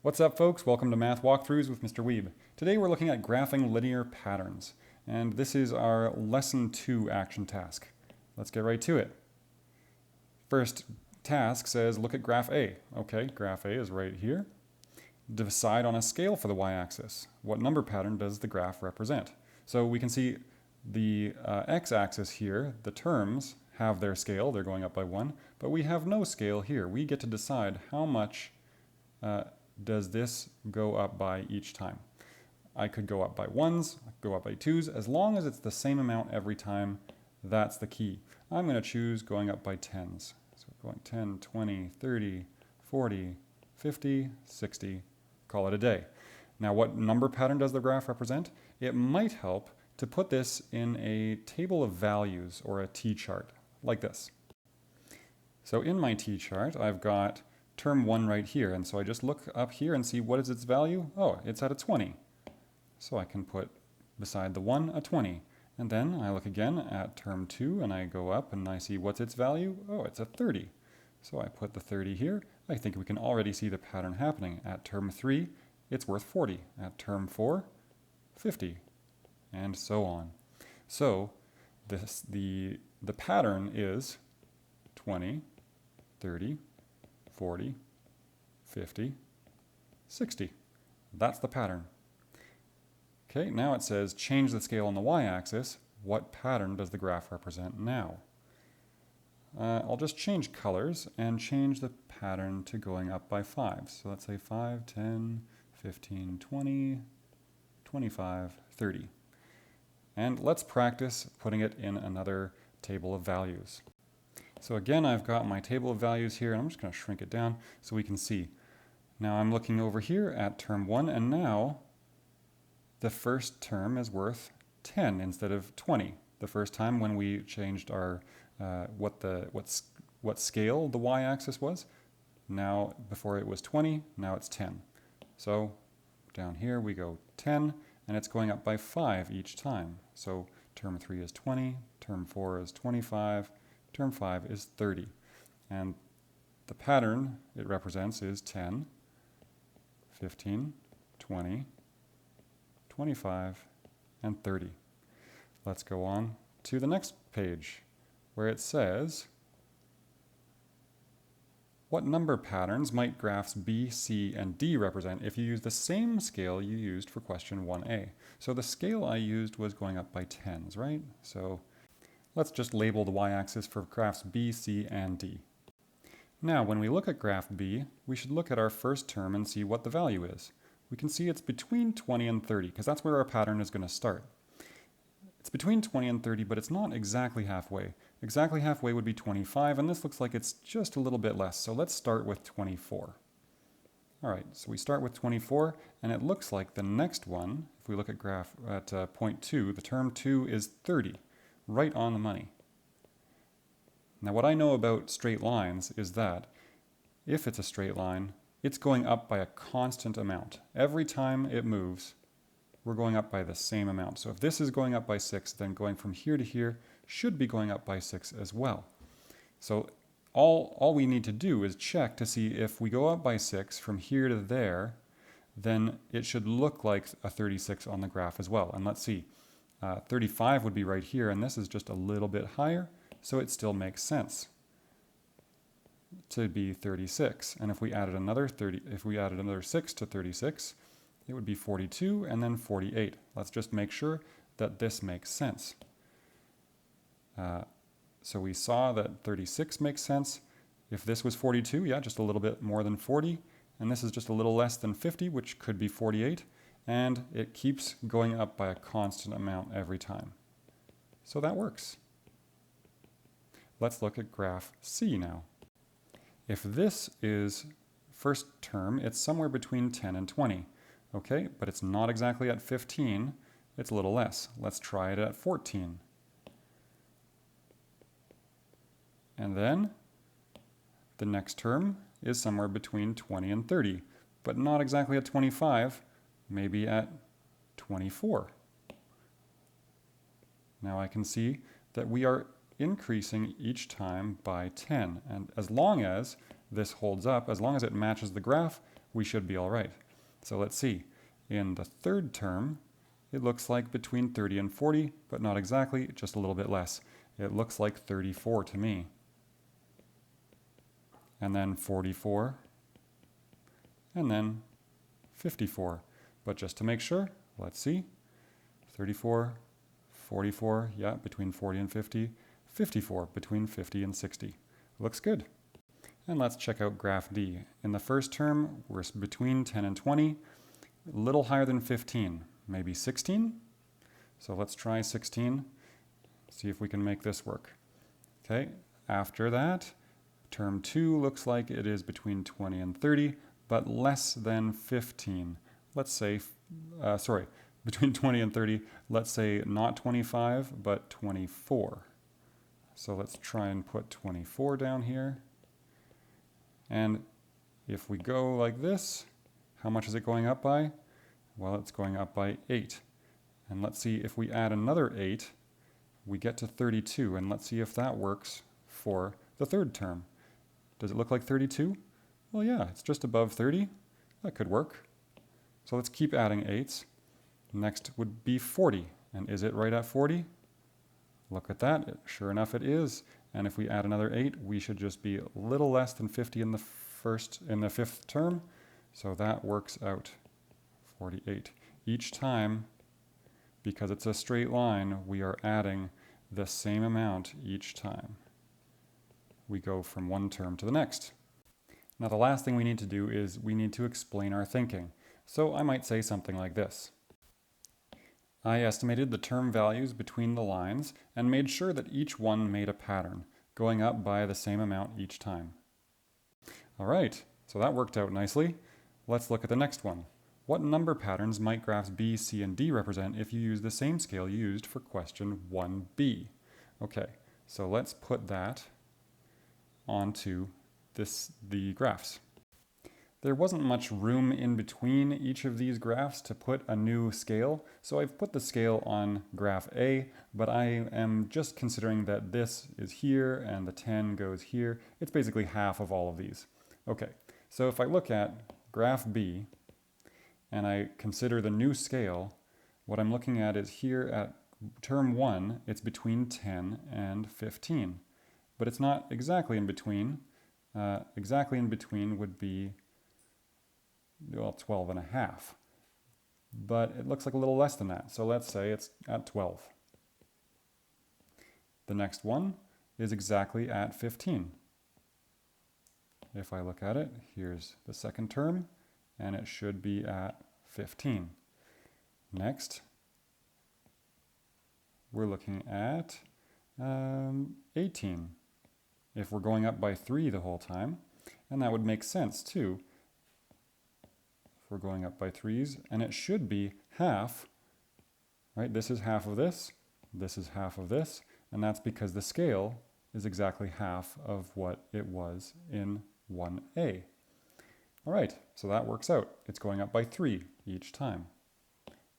What's up, folks? Welcome to Math Walkthroughs with Mr. Wiebe. Today we're looking at graphing linear patterns, and this is our Lesson 2 action task. Let's get right to it. First task says look at graph A. Okay, graph A is right here. Decide on a scale for the y-axis. What number pattern does the graph represent? So we can see the x-axis here, the terms have their scale, they're going up by 1, but we have no scale here. We get to decide how much does this go up by each time. I could go up by 1s, go up by 2s, as long as it's the same amount every time, that's the key. I'm going to choose going up by 10s. So going 10, 20, 30, 40, 50, 60, call it a day. Now what number pattern does the graph represent? It might help to put this in a table of values or a T-chart, like this. So in my T-chart, I've got term 1 right here, and so I just look up here and see what is its value. Oh, it's at a 20. So I can put beside the 1 a 20. And then I look again at term 2 and I go up and I see what's its value. Oh, it's a 30. So I put the 30 here. I think we can already see the pattern happening. At term 3, it's worth 40. At term 4, 50. And so on. So the pattern is 20, 30, 40, 50, 60. That's the pattern. Okay, now it says change the scale on the y-axis. What pattern does the graph represent now? I'll just change colors and change the pattern to going up by 5. So let's say 5, 10, 15, 20, 25, 30. And let's practice putting it in another table of values. So again, I've got my table of values here, and I'm just going to shrink it down so we can see. Now I'm looking over here at term 1, and now the first term is worth 10 instead of 20. The first time when we changed our what scale the y-axis was. Now before it was 20, now it's 10. So down here we go 10, and it's going up by 5 each time. So term 3 is 20, term 4 is 25, term 5 is 30. And the pattern it represents is 10, 15, 20, 25, and 30. Let's go on to the next page where it says, what number patterns might graphs B, C, and D represent if you use the same scale you used for question 1a? So the scale I used was going up by 10s, right? So let's just label the y-axis for graphs B, C, and D. Now, when we look at graph B, we should look at our first term and see what the value is. We can see it's between 20 and 30, because that's where our pattern is going to start. It's between 20 and 30, but it's not exactly halfway. Exactly halfway would be 25, and this looks like it's just a little bit less. So let's start with 24. All right, so we start with 24, and it looks like the next one, if we look at graph at point 2, the term 2 is 30, right on the money. Now what I know about straight lines is that if it's a straight line, it's going up by a constant amount. Every time it moves, we're going up by the same amount. So if this is going up by 6, then going from here to here should be going up by 6 as well. So all we need to do is check to see if we go up by 6 from here to there, then it should look like a 36 on the graph as well. And let's see, 35 would be right here, and this is just a little bit higher, so it still makes sense to be 36. And if we added another 6 to 36, it would be 42 and then 48. Let's just make sure that this makes sense. So we saw that 36 makes sense. If this was 42, yeah, just a little bit more than 40. And this is just a little less than 50, which could be 48. And it keeps going up by a constant amount every time. So that works. Let's look at graph C now. If this is first term, it's somewhere between 10 and 20. Okay, but it's not exactly at 15, it's a little less. Let's try it at 14. And then the next term is somewhere between 20 and 30, but not exactly at 25, maybe at 24. Now I can see that we are increasing each time by 10, and as long as this holds up, as long as it matches the graph, we should be all right. So let's see. In the third term, it looks like between 30 and 40, but not exactly, just a little bit less. It looks like 34 to me. And then 44, and then 54. But just to make sure, let's see. 34, 44, yeah, between 40 and 50. 54, between 50 and 60. Looks good. And let's check out graph D. In the first term, we're between 10 and 20, a little higher than 15, maybe 16. So let's try 16, see if we can make this work. Okay, after that, term 2 looks like it is between 20 and 30, but less than 15. Let's say, between 20 and 30, let's say not 25, but 24. So let's try and put 24 down here. And if we go like this, how much is it going up by? Well, it's going up by 8. And let's see if we add another 8, we get to 32. And let's see if that works for the third term. Does it look like 32? Well, yeah, it's just above 30. That could work. So let's keep adding 8s. Next would be 40. And is it right at 40? Look at that. Sure enough, it is. And if we add another 8, we should just be a little less than 50 in the fifth term. So that works out. 48. Each time, because it's a straight line, we are adding the same amount each time. We go from one term to the next. Now the last thing we need to do is we need to explain our thinking. So I might say something like this. I estimated the term values between the lines and made sure that each one made a pattern, going up by the same amount each time. All right, so that worked out nicely. Let's look at the next one. What number patterns might graphs B, C, and D represent if you use the same scale used for question 1b? Okay, so let's put that onto the graphs. There wasn't much room in between each of these graphs to put a new scale, so I've put the scale on graph A, but I am just considering that this is here and the 10 goes here. It's basically half of all of these. Okay, so if I look at graph B and I consider the new scale, what I'm looking at is here at term 1, it's between 10 and 15, but it's not exactly in between. Exactly in between would be 12 and a half, but it looks like a little less than that. So let's say it's at 12. The next one is exactly at 15. If I look at it, here's the second term, and it should be at 15. Next, we're looking at 18. If we're going up by 3 the whole time, and that would make sense too. We're going up by 3s, and it should be half, right? This is half of this is half of this, and that's because the scale is exactly half of what it was in 1a. All right, so that works out. It's going up by 3 each time,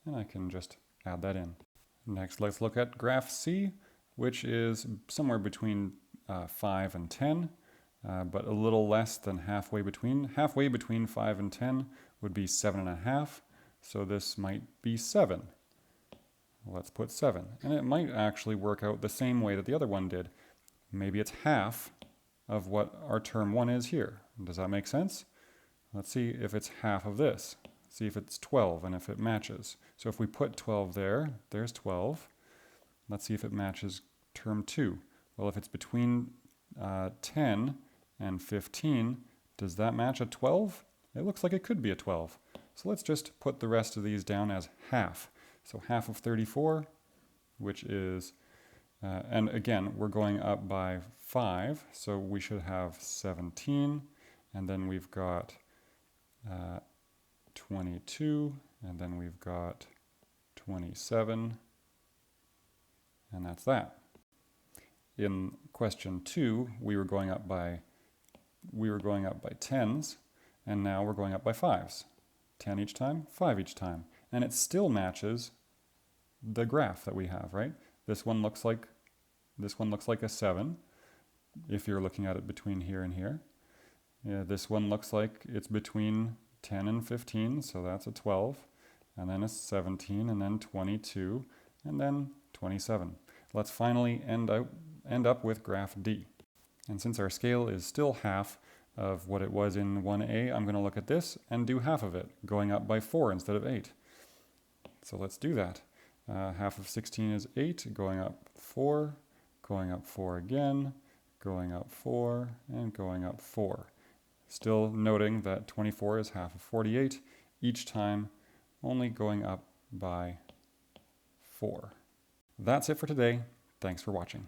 and I can just add that in. Next, let's look at graph C, which is somewhere between 5 and 10, but a little less than halfway between. Halfway between 5 and 10 would be 7.5, so this might be 7. Let's put 7, and it might actually work out the same way that the other one did. Maybe it's half of what our term 1 is here. Does that make sense? Let's see if it's half of this. See if it's 12 and if it matches. So if we put 12 there, there's 12. Let's see if it matches term 2. Well, if it's between 10 and 15, does that match a 12? It looks like it could be a 12. So let's just put the rest of these down as half. So half of 34, which is, and again, we're going up by 5, so we should have 17, and then we've got 22, and then we've got 27, and that's that. In question 2, we were going up by 10s, and now we're going up by 5s. 10 each time, 5 each time. And it still matches the graph that we have, right? This one looks like a 7, if you're looking at it between here and here. Yeah, this one looks like it's between 10 and 15, so that's a 12, and then a 17, and then 22, and then 27. Let's finally end up with graph D. And since our scale is still half of what it was in 1a, I'm going to look at this and do half of it, going up by 4 instead of 8. So let's do that. Half of 16 is 8, going up 4 again, going up 4, and going up 4. Still noting that 24 is half of 48, each time only going up by 4. That's it for today. Thanks for watching.